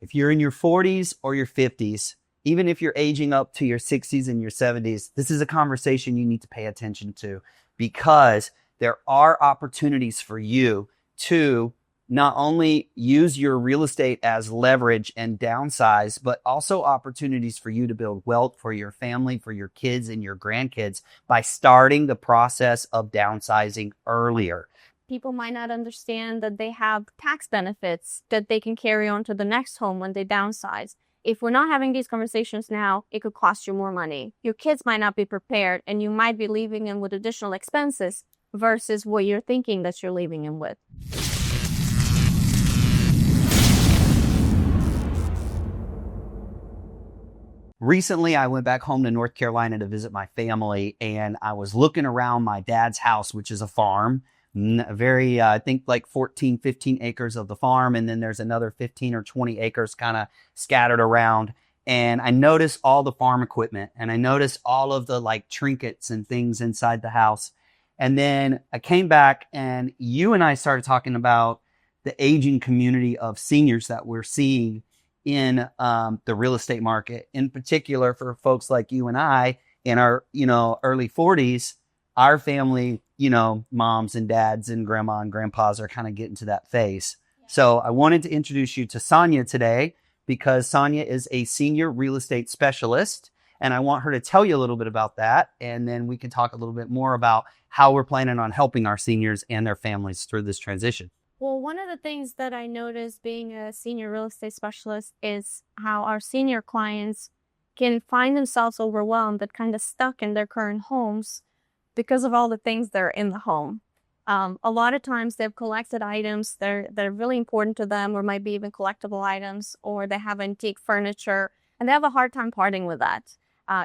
If you're in your 40s or your 50s, even if you're aging up to your 60s and your 70s, this is a conversation you need to pay attention to, because there are opportunities for you to not only use your real estate as leverage and downsize, but also opportunities for you to build wealth for your family, for your kids and your grandkids by starting the process of downsizing earlier. People might not understand that they have tax benefits that they can carry on to the next home when they downsize. If we're not having these conversations now, it could cost you more money. Your kids might not be prepared, and you might be leaving them with additional expenses versus what you're thinking that you're leaving them with. Recently, I went back home to North Carolina to visit my family, and I was looking around my dad's house, which is a farm. I think like 14, 15 acres of the farm. And then there's another 15 or 20 acres kind of scattered around. And I noticed all the farm equipment, and I noticed all of the like trinkets and things inside the house. And then I came back, and you and I started talking about the aging community of seniors that we're seeing in the real estate market, in particular for folks like you and I in our, early 40s. Our family, moms and dads and grandma and grandpas are kind of getting to that phase. So I wanted to introduce you to Sonia today, because Sonia is a senior real estate specialist, and I want her to tell you a little bit about that. And then we can talk a little bit more about how we're planning on helping our seniors and their families through this transition. Well, one of the things that I noticed being a senior real estate specialist is how our senior clients can find themselves overwhelmed and kind of stuck in their current homes because of all the things that are in the home. A lot of times they've collected items that are really important to them, or might be even collectible items, or they have antique furniture, and they have a hard time parting with that.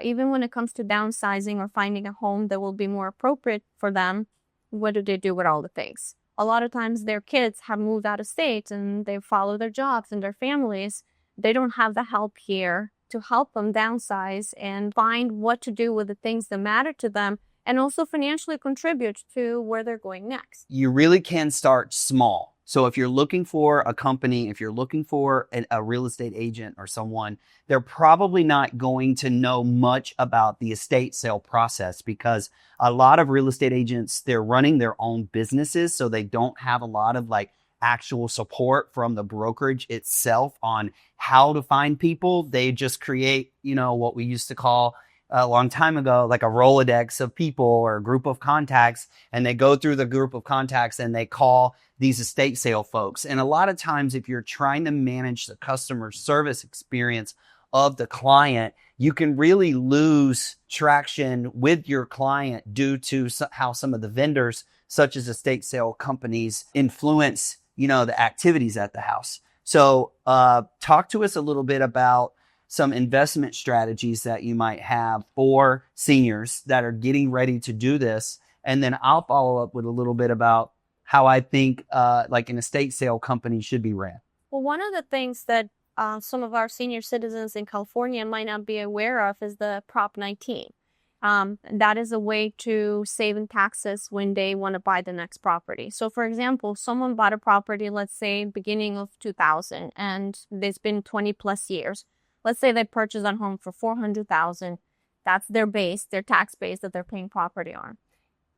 Even when it comes to downsizing or finding a home that will be more appropriate for them, what do they do with all the things? A lot of times their kids have moved out of state and they follow their jobs and their families. They don't have the help here to help them downsize and find what to do with the things that matter to them, and also financially contribute to where they're going next. You really can start small. So if you're looking for a company, if you're looking for a real estate agent or someone, they're probably not going to know much about the estate sale process, because a lot of real estate agents, they're running their own businesses. So they don't have a lot of like actual support from the brokerage itself on how to find people. They just create, what we used to call a long time ago, like a Rolodex of people or a group of contacts, and they go through the group of contacts and they call these estate sale folks. And a lot of times, if you're trying to manage the customer service experience of the client, you can really lose traction with your client due to how some of the vendors, such as estate sale companies, influence, the activities at the house. So talk to us a little bit about some investment strategies that you might have for seniors that are getting ready to do this. And then I'll follow up with a little bit about how I think like an estate sale company should be ran. Well, one of the things that some of our senior citizens in California might not be aware of is the Prop 19. That is a way to save in taxes when they want to buy the next property. So for example, someone bought a property, let's say beginning of 2000, and it's been 20 plus years. Let's say they purchased that home for $400,000. That's their base, their tax base that they're paying property on.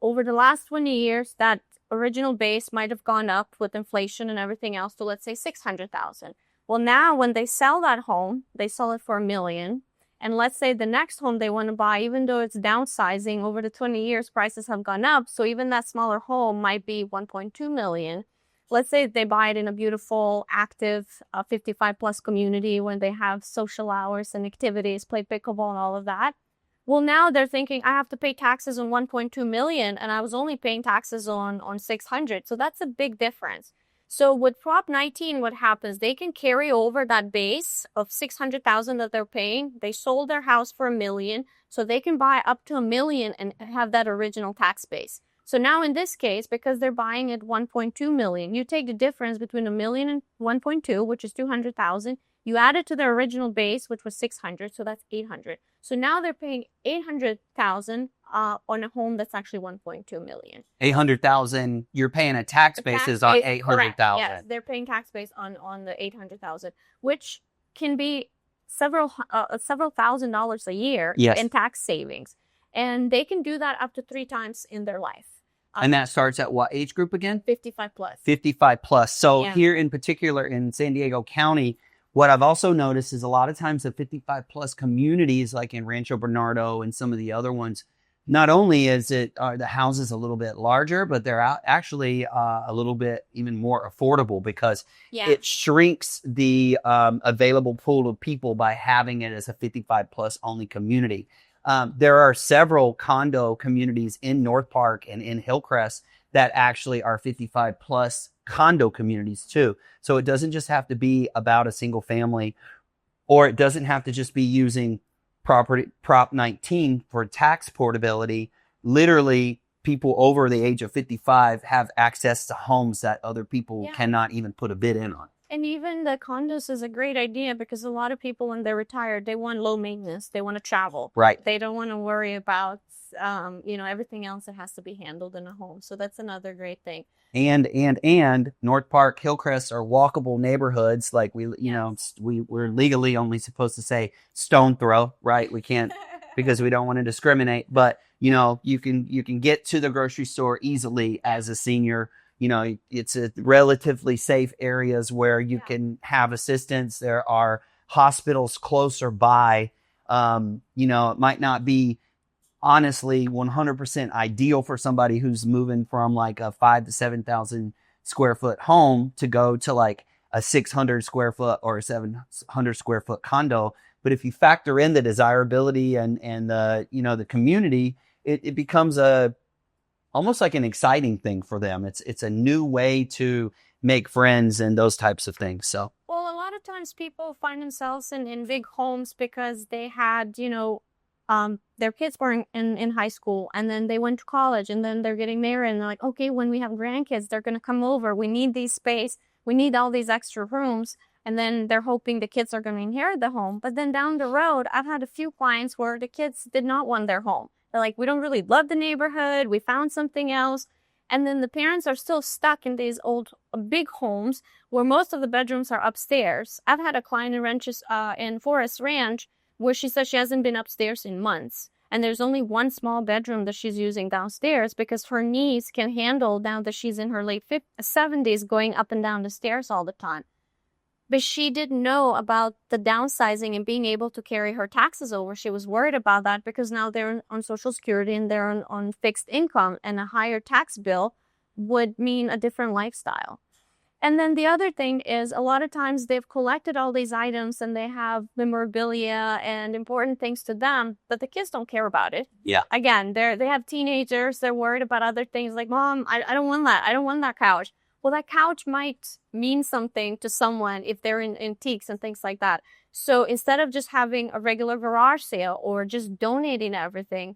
Over the last 20 years, that original base might have gone up with inflation and everything else to, let's say, $600,000. Well, now when they sell that home, they sell it for $1 million. And let's say the next home they want to buy, even though it's downsizing, over the 20 years, prices have gone up. So even that smaller home might be $1.2 million. Let's say they buy it in a beautiful, active 55 plus community where they have social hours and activities, play pickleball and all of that. Well, now they're thinking, I have to pay taxes on 1.2 million and I was only paying taxes on 600. So that's a big difference. So with Prop 19, what happens, they can carry over that base of 600,000 that they're paying. They sold their house for $1 million, so they can buy up to $1 million and have that original tax base. So now in this case, because they're buying at 1.2 million, you take the difference between $1 million and 1.2, which is 200,000. You add it to their original base, which was 600, so that's 800. So now they're paying 800,000 on a home that's actually 1.2 million. 800,000. You're paying a tax basis on 800,000. Yes, they're paying tax base on the 800,000, which can be several $1,000s a year Yes. in tax savings. And they can do that up to 3 times in their life. And that starts at what age group again? 55 plus. 55 plus. So Yeah. here in particular in San Diego County, what I've also noticed is a lot of times the 55 plus communities, like in Rancho Bernardo and some of the other ones, not only is it the houses a little bit larger, but they're actually a little bit even more affordable because it shrinks the available pool of people by having it as a 55 plus only community. There are several condo communities in North Park and in Hillcrest that actually are 55 plus condo communities too. So it doesn't just have to be about a single family, or it doesn't have to just be using Prop 19 for tax portability. Literally, people over the age of 55 have access to homes that other people cannot even put a bid in on. And even the condos is a great idea because a lot of people, when they're retired, they want low maintenance. They want to travel. Right. They don't want to worry about, everything else that has to be handled in a home. So that's another great thing. And North Park, Hillcrest are walkable neighborhoods. Like we're legally only supposed to say stone throw, right? We can't because we don't want to discriminate. But you can get to the grocery store easily as a senior. It's a relatively safe areas where you can have assistance. There are hospitals closer by. It might not be honestly 100% ideal for somebody who's moving from like a 5,000 to 7,000 square foot home to go to like a 600 square foot or a 700 square foot condo. But if you factor in the desirability and the community, it becomes almost like an exciting thing for them. It's a new way to make friends and those types of things. So, well, a lot of times people find themselves in big homes because they had, their kids were in high school and then they went to college and then they're getting married and they're like, okay, when we have grandkids, they're going to come over. We need these space. We need all these extra rooms. And then they're hoping the kids are going to inherit the home. But then down the road, I've had a few clients where the kids did not want their home. They're like, we don't really love the neighborhood. We found something else. And then the parents are still stuck in these old big homes where most of the bedrooms are upstairs. I've had a client in Forest Ranch where she says she hasn't been upstairs in months. And there's only one small bedroom that she's using downstairs because her niece can handle, now that she's in her late 70s, going up and down the stairs all the time. But she didn't know about the downsizing and being able to carry her taxes over. She was worried about that because now they're on Social Security and they're on fixed income, and a higher tax bill would mean a different lifestyle. And then the other thing is a lot of times they've collected all these items and they have memorabilia and important things to them, but the kids don't care about it. Yeah. Again, they have teenagers. They're worried about other things like, Mom, I don't want that. I don't want that couch. Well, that couch might mean something to someone if they're in antiques and things like that. So instead of just having a regular garage sale or just donating everything,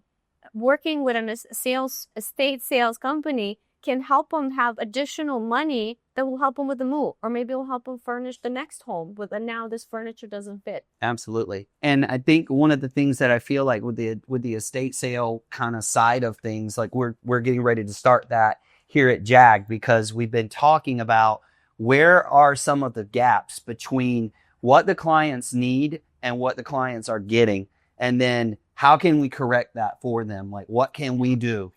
working with an estate sales company can help them have additional money that will help them with the move, or maybe it will help them furnish the next home with, and now this furniture doesn't fit. Absolutely. And I think one of the things that I feel like with the estate sale kind of side of things, like we're getting ready to start that here at JAG, because we've been talking about where are some of the gaps between what the clients need and what the clients are getting, and then how can we correct that for them? Like, what can we do?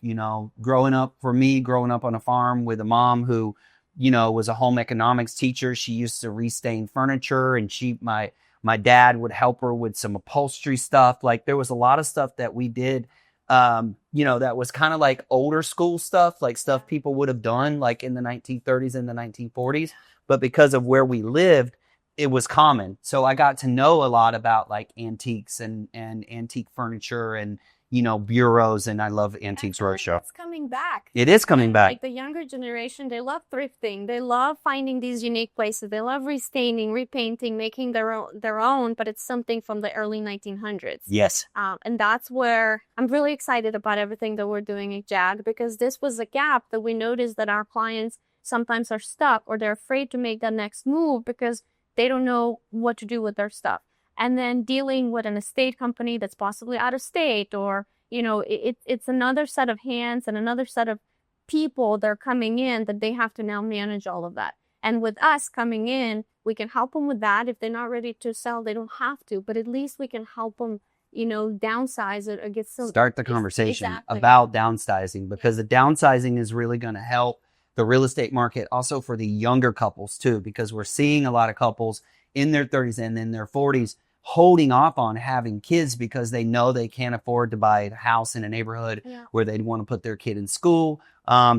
Growing up on a farm with a mom who, was a home economics teacher. She used to restain furniture, and my dad would help her with some upholstery stuff. Like, there was a lot of stuff that we did, that was kind of like older school stuff, like stuff people would have done like in the 1930s and the 1940s. But because of where we lived, it was common. So I got to know a lot about like antiques and antique furniture and, bureaus. And I love Antiques Roadshow. It's coming back. It is coming back. Like the younger generation, they love thrifting. They love finding these unique places. They love restaining, repainting, making their own, but it's something from the early 1900s. Yes. And that's where I'm really excited about everything that we're doing at JAG, because this was a gap that we noticed that our clients sometimes are stuck or they're afraid to make that next move because they don't know what to do with their stuff. And then dealing with an estate company that's possibly out of state, or, it's another set of hands and another set of people that are coming in that they have to now manage all of that. And with us coming in, we can help them with that. If they're not ready to sell, they don't have to, but at least we can help them, downsize it or get some. Start the conversation Exactly. about downsizing, because the downsizing is really going to help the real estate market, also for the younger couples too, because we're seeing a lot of couples in their 30s and in their 40s holding off on having kids because they know they can't afford to buy a house in a neighborhood where they'd want to put their kid in school.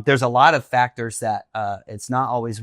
There's a lot of factors that it's not always,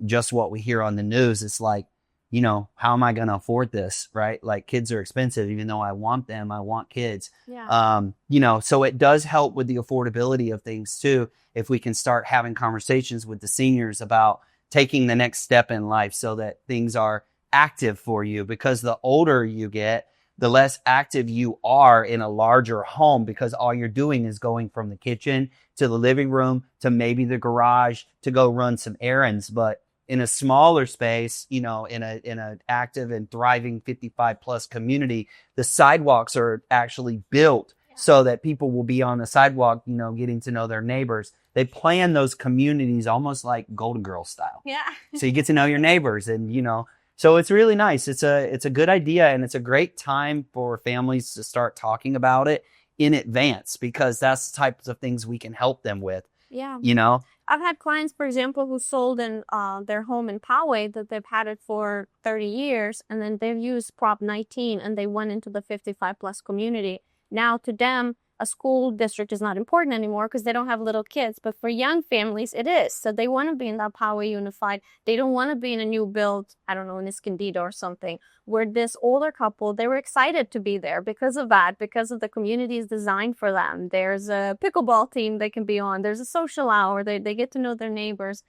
just what we hear on the news. It's like, how am I going to afford this? Right? Like, kids are expensive, even though I want them. I want kids. So it does help with the affordability of things too, if we can start having conversations with the seniors about taking the next step in life so that things are active for you, because the older you get, the less active you are in a larger home, because all you're doing is going from the kitchen to the living room to maybe the garage to go run some errands. But in a smaller space, in a active and thriving 55 plus community, the sidewalks are actually built so that people will be on the sidewalk, getting to know their neighbors. They plan those communities almost like Golden Girls style. Yeah. So you get to know your neighbors, and, so it's really nice. It's a good idea, and it's a great time for families to start talking about it in advance, because that's the types of things we can help them with. Yeah. I've had clients, for example, who sold in their home in Poway that they've had it for 30 years, and then they've used Prop 19 and they went into the 55 plus community. Now to them, a school district is not important anymore because they don't have little kids. But for young families, it is. So they want to be in that Poway Unified. They don't want to be in a new build, I don't know, in Escondido or something, where this older couple, they were excited to be there because of that, because of the community is designed for them. There's a pickleball team they can be on. There's a social hour. They get to know their neighbors.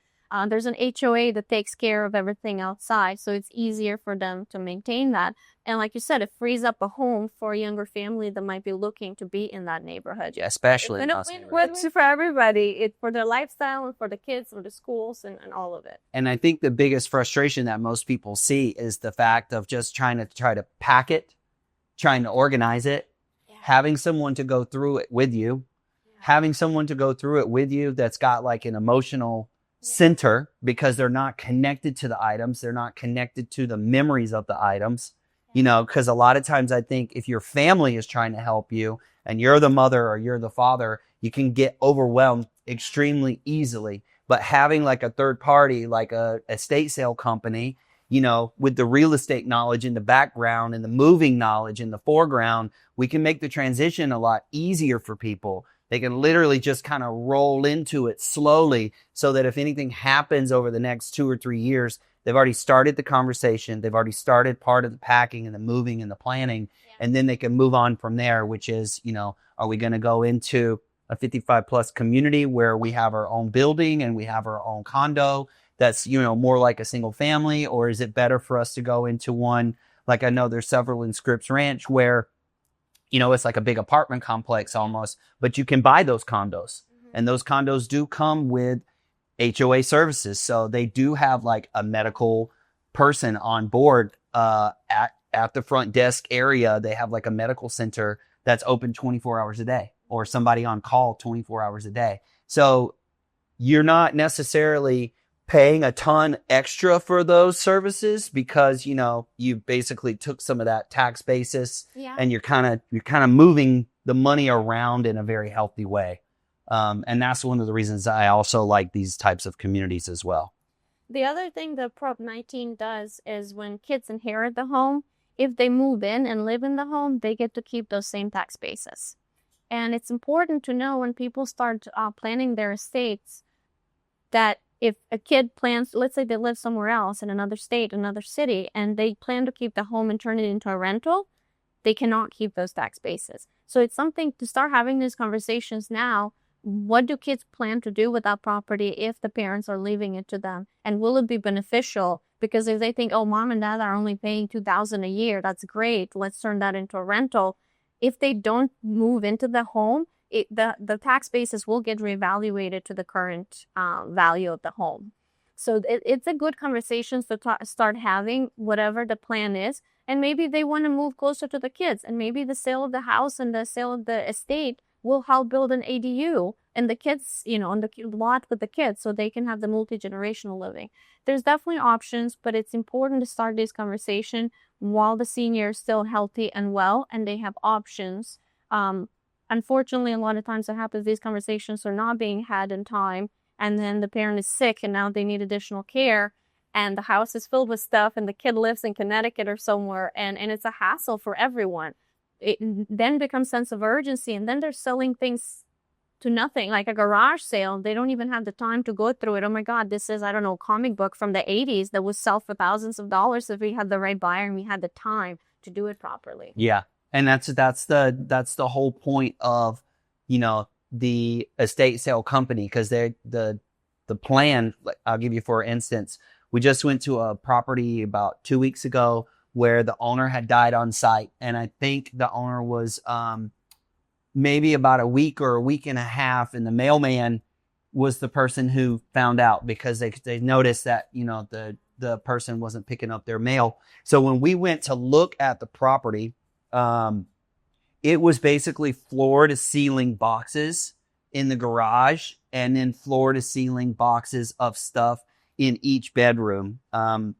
There's an HOA that takes care of everything outside, so it's easier for them to maintain that. And like you said, it frees up a home for a younger family that might be looking to be in that neighborhood. Yeah, especially in It's for everybody. It's for their lifestyle and for the kids, for the schools, and all of it. And I think the biggest frustration that most people see is the fact of just trying to pack it, trying to organize it, having someone to go through it with you, that's got like an emotional center, because they're not connected to the items. They're not connected to the memories of the items, because a lot of times I think if your family is trying to help you and you're the mother or you're the father, you can get overwhelmed extremely easily. But having like a third party, like a estate sale company, with the real estate knowledge in the background and the moving knowledge in the foreground, we can make the transition a lot easier for people. They can literally just kind of roll into it slowly, so that if anything happens over the next 2 or 3 years, they've already started the conversation. They've already started part of the packing and the moving and the planning. And then they can move on from there, which is, are we going to go into a 55 plus community where we have our own building and we have our own condo that's, more like a single family? Or is it better for us to go into one, like I know there's several in Scripps Ranch where, it's like a big apartment complex almost, but you can buy those condos. And those condos do come with HOA services. So they do have like a medical person on board at the front desk area. They have like a medical center that's open 24 hours a day, or somebody on call 24 hours a day. So you're not necessarily paying a ton extra for those services, because, you basically took some of that tax basis and you're kind of moving the money around in a very healthy way. And that's one of the reasons I also like these types of communities as well. The other thing that Prop 19 does is when kids inherit the home, if they move in and live in the home, they get to keep those same tax bases. And it's important to know when people start planning their estates that if a kid plans, let's say they live somewhere else in another state, another city, and they plan to keep the home and turn it into a rental, they cannot keep those tax bases. So it's something to start having these conversations now. What do kids plan to do with that property if the parents are leaving it to them? And will it be beneficial? Because if they think, oh, mom and dad are only paying $2,000 a year, that's great, let's turn that into a rental. If they don't move into the home, the tax basis will get reevaluated to the current value of the home. So it's a good conversation to start having, whatever the plan is. And maybe they want to move closer to the kids. And maybe the sale of the house and the sale of the estate will help build an ADU and the kids, on the lot with the kids, so they can have the multi-generational living. There's definitely options, but it's important to start this conversation while the senior is still healthy and well, and they have options. Unfortunately, a lot of times what happens, these conversations are not being had in time, and then the parent is sick and now they need additional care, and the house is filled with stuff, and the kid lives in Connecticut or somewhere, and it's a hassle for everyone. It then becomes sense of urgency, and then they're selling things to nothing, like a garage sale. They don't even have the time to go through it. Oh my God, this is, I don't know, a comic book from the 80s that would sell for thousands of dollars if we had the right buyer and we had the time to do it properly. Yeah. And that's the whole point of, the estate sale company, because the plan, I'll give you for instance, we just went to a property about 2 weeks ago where the owner had died on site. And I think the owner was maybe about a week or a week and a half, and the mailman was the person who found out because they noticed that, the person wasn't picking up their mail. So when we went to look at the property, it was basically floor to ceiling boxes in the garage, and then floor to ceiling boxes of stuff in each bedroom.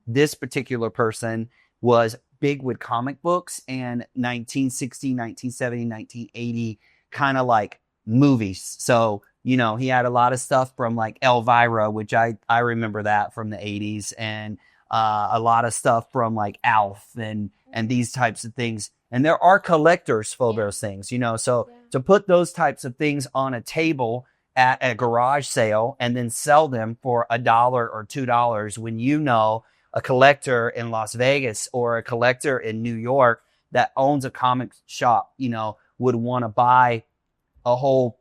This particular person was big with comic books and 1960, 1970, 1980 kind of like movies. So, he had a lot of stuff from like Elvira, which I remember that from the 80s, and a lot of stuff from like Alf and these types of things. And there are collectors for those things, so to put those types of things on a table at a garage sale and then sell them for $1 or $2 when a collector in Las Vegas or a collector in New York that owns a comic shop, would want to buy a whole,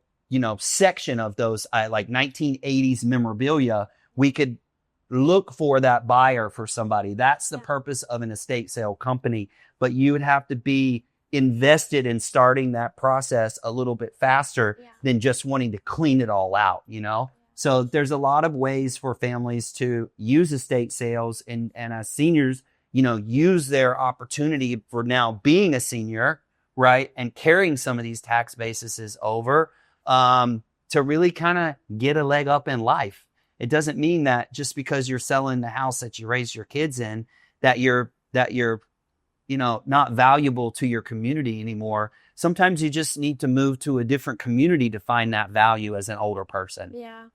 section of those like 1980s memorabilia, we could look for that buyer for somebody. That's the purpose of an estate sale company. But you would have to be invested in starting that process a little bit faster than just wanting to clean it all out, So there's a lot of ways for families to use estate sales, and as seniors, use their opportunity for now being a senior, right? And carrying some of these tax bases over to really kind of get a leg up in life. It doesn't mean that just because you're selling the house that you raised your kids in, that you're not valuable to your community anymore. Sometimes you just need to move to a different community to find that value as an older person. Yeah.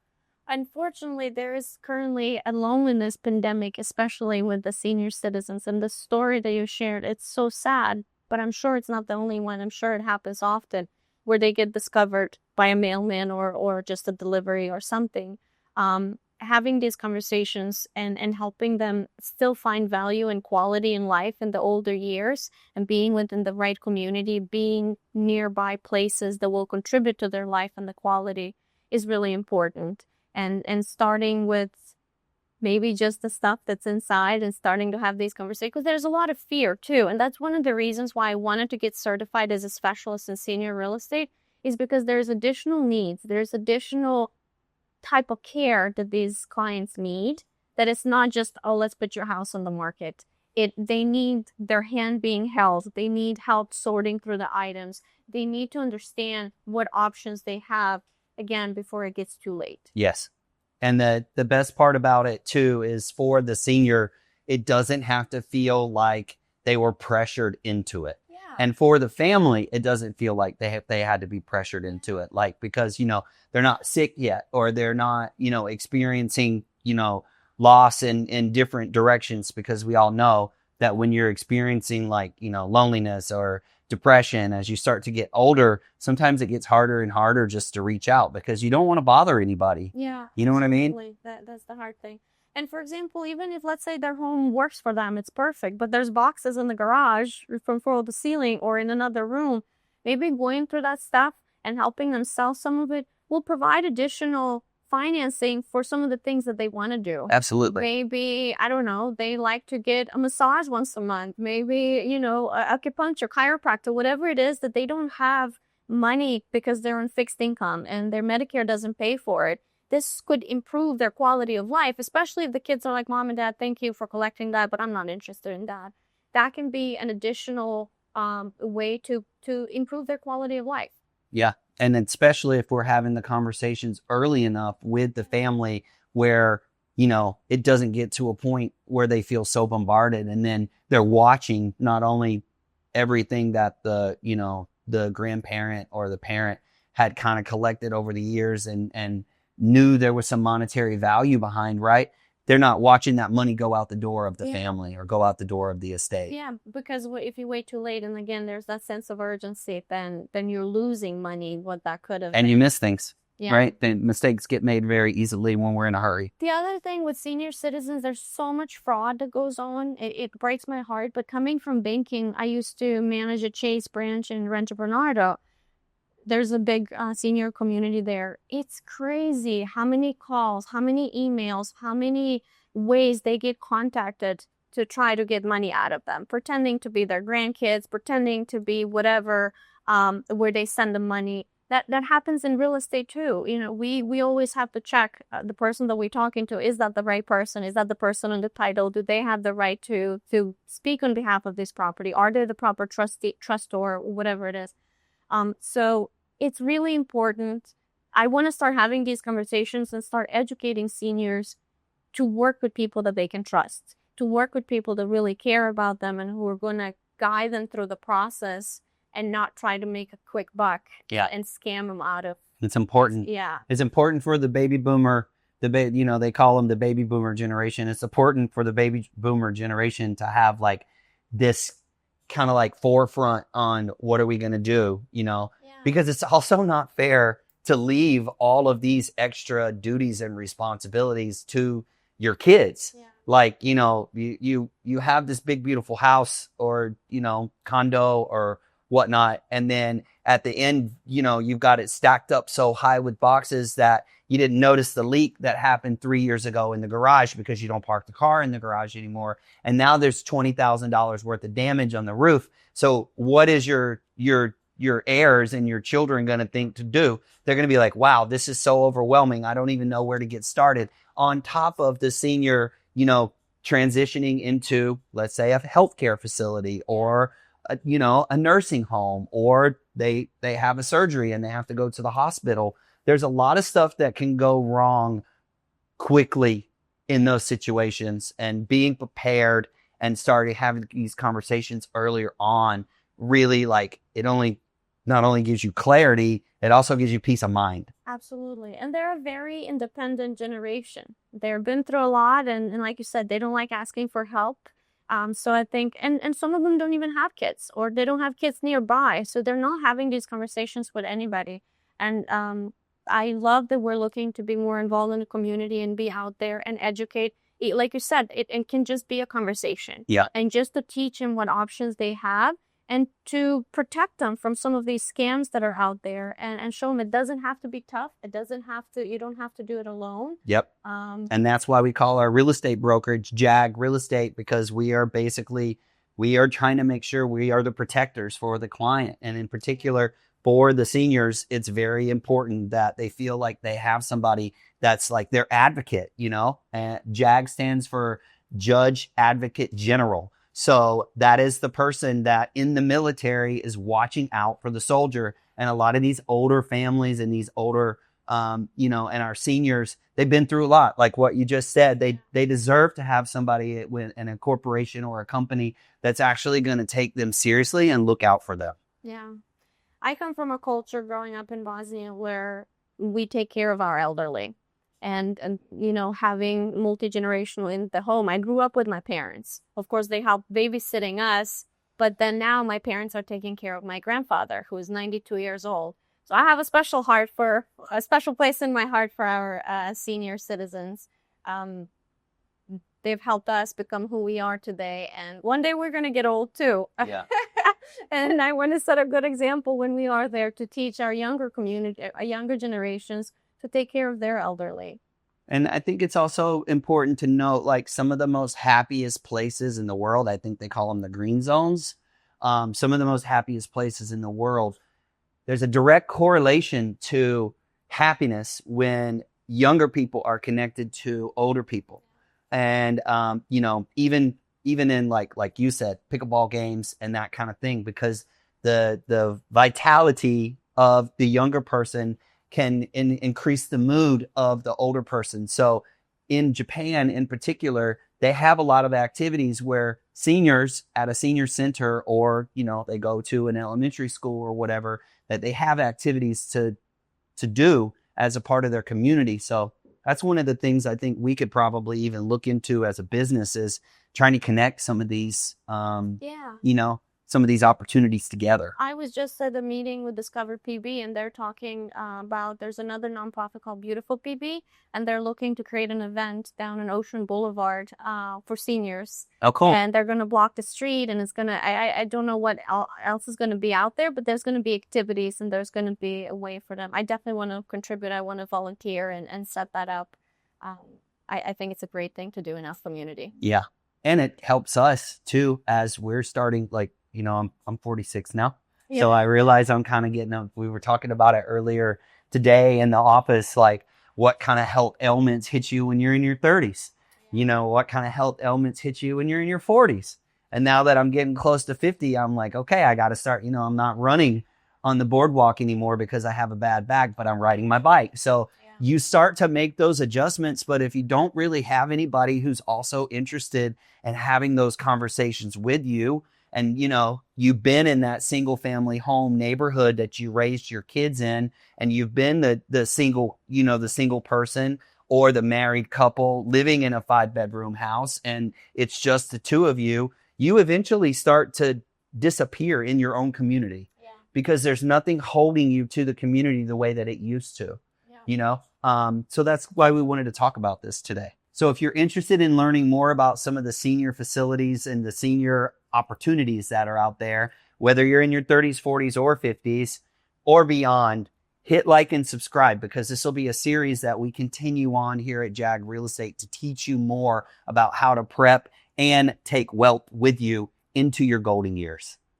Unfortunately, there is currently a loneliness pandemic, especially with the senior citizens. And the story that you shared, it's so sad, but I'm sure it's not the only one. I'm sure it happens often where they get discovered by a mailman or just a delivery or something. Having these conversations and helping them still find value and quality in life in the older years, and being within the right community, being nearby places that will contribute to their life and the quality is really important. And starting with maybe just the stuff that's inside and starting to have these conversations, because there's a lot of fear too. And that's one of the reasons why I wanted to get certified as a specialist in senior real estate, is because there's additional needs. There's additional type of care that these clients need, that it's not just, oh, let's put your house on the market. They need their hand being held. They need help sorting through the items. They need to understand what options they have, again, before it gets too late. Yes. And the best part about it too is for the senior, it doesn't have to feel like they were pressured into it. Yeah. And for the family, it doesn't feel like they had to be pressured into it. Like, because, they're not sick yet, or they're not, experiencing, loss in different directions, because we all know that when you're experiencing like, loneliness or depression, as you start to get older, sometimes it gets harder and harder just to reach out because you don't want to bother anybody. Yeah. You know what I mean? That's the hard thing. And for example, even if, let's say, their home works for them, it's perfect, but there's boxes in the garage from floor to ceiling or in another room, maybe going through that stuff and helping them sell some of it will provide additional financing for some of the things that they want to do. Absolutely. Maybe, I don't know, they like to get a massage once a month, maybe, acupuncture, chiropractor, whatever it is that they don't have money because they're on fixed income and their Medicare doesn't pay for it. This could improve their quality of life, especially if the kids are like, Mom and Dad, thank you for collecting that, but I'm not interested in that. That can be an additional way to improve their quality of life. Yeah. And especially if we're having the conversations early enough with the family where, it doesn't get to a point where they feel so bombarded, and then they're watching not only everything that the grandparent or the parent had kind of collected over the years and knew there was some monetary value behind, right? They're not watching that money go out the door of the family or go out the door of the estate. Yeah, because if you wait too late, and again, there's that sense of urgency, then you're losing money, what that could have And been. you miss things, Yeah. right? The mistakes get made very easily when we're in a hurry. The other thing with senior citizens, there's so much fraud that goes on. It breaks my heart. But coming from banking, I used to manage a Chase branch in Rancho Bernardo. There's a big senior community there. It's crazy how many calls, how many emails, how many ways they get contacted to try to get money out of them, pretending to be their grandkids, pretending to be whatever, where they send the money. That happens in real estate too. We always have to check the person that we're talking to. Is that the right person? Is that the person on the title? Do they have the right to speak on behalf of this property? Are they the proper trustor, whatever it is? So it's really important. I want to start having these conversations and start educating seniors to work with people that they can trust, to work with people that really care about them and who are going to guide them through the process and not try to make a quick buck and scam them out of. It's important. Yeah. It's important for the baby boomer, they call them the baby boomer generation. It's important for the baby boomer generation to have like this kind of like forefront on what are we going to do, because it's also not fair to leave all of these extra duties and responsibilities to your kids. Yeah. Like, you have this big, beautiful house or, condo or whatnot. And then at the end, you've got it stacked up so high with boxes that you didn't notice the leak that happened 3 years ago in the garage because you don't park the car in the garage anymore. And now there's $20,000 worth of damage on the roof. So what is your heirs and your children going to think to do? They're going to be like, wow, this is so overwhelming. I don't even know where to get started. On top of the senior, transitioning into, let's say, a healthcare facility or a nursing home, or they have a surgery and they have to go to the hospital. There's a lot of stuff that can go wrong quickly in those situations, and being prepared and starting having these conversations earlier on really, like, it not only gives you clarity, it also gives you peace of mind. Absolutely. And they're a very independent generation. They've been through a lot, and like you said, they don't like asking for help. So I think, and some of them don't even have kids, or they don't have kids nearby. So they're not having these conversations with anybody. And I love that we're looking to be more involved in the community and be out there and educate. Like you said, it can just be a conversation. Yeah. And just to teach them what options they have and to protect them from some of these scams that are out there, and show them it doesn't have to be tough. You don't have to do it alone. Yep. And that's why we call our real estate brokerage JAG Real Estate, because we are trying to make sure we are the protectors for the client. And in particular, for the seniors, it's very important that they feel like they have somebody that's like their advocate, and JAG stands for Judge Advocate General. So that is the person that in the military is watching out for the soldier. And a lot of these older families and these older, and our seniors, they've been through a lot. Like what you just said, they deserve to have somebody in a corporation or a company that's actually going to take them seriously and look out for them. Yeah. I come from a culture growing up in Bosnia where we take care of our elderly. And having multi-generational in the home. I grew up with my parents. Of course, they helped babysitting us, but then now my parents are taking care of my grandfather, who is 92 years old. So I have a special place in my heart for our senior citizens. They've helped us become who we are today, and one day we're going to get old too. Yeah. And I want to set a good example when we are there to teach our younger generations to take care of their elderly. And I think it's also important to note, like, some of the most happiest places in the world, I think they call them the green zones. Some of the most happiest places in the world, there's a direct correlation to happiness when younger people are connected to older people. And, even in like you said, pickleball games and that kind of thing, because the vitality of the younger person can increase the mood of the older person. So in Japan in particular, they have a lot of activities where seniors at a senior center, or, you know, they go to an elementary school or whatever, that they have activities to do as a part of their community. So that's one of the things I think we could probably even look into as a business, is trying to connect some of these, you know, some of these opportunities together. I was just at a meeting with Discover PB, and they're talking about, there's another nonprofit called Beautiful PB, and they're looking to create an event down in Ocean Boulevard for seniors. Oh, cool. And they're going to block the street, and it's going to, I don't know what else is going to be out there, but there's going to be activities, and there's going to be a way for them. I definitely want to contribute. I want to volunteer and set that up. I think it's a great thing to do in our community. Yeah. And it helps us too, as we're starting, like, you know, I'm 46 now. Yeah. So I realize I'm kind of getting up. We were talking about it earlier today in the office, like what kind of health ailments hit you when you're in your 30s? Yeah. You know, what kind of health ailments hit you when you're in your 40s? And now that I'm getting close to 50, I'm like, okay, I got to start, you know, I'm not running on the boardwalk anymore because I have a bad back, but I'm riding my bike. So you start to make those adjustments. But if you don't really have anybody who's also interested in having those conversations with you, and, you know, you've been in that single family home neighborhood that you raised your kids in, and you've been the single, you know, the single person or the married couple living in a 5-bedroom house, and it's just the two of you, you eventually start to disappear in your own community because there's nothing holding you to the community the way that it used to, you know? So that's why we wanted to talk about this today. So if you're interested in learning more about some of the senior facilities and the senior opportunities that are out there, whether you're in your 30s, 40s, or 50s, or beyond, hit like and subscribe, because this will be a series that we continue on here at Jag Real Estate to teach you more about how to prep and take wealth with you into your golden years.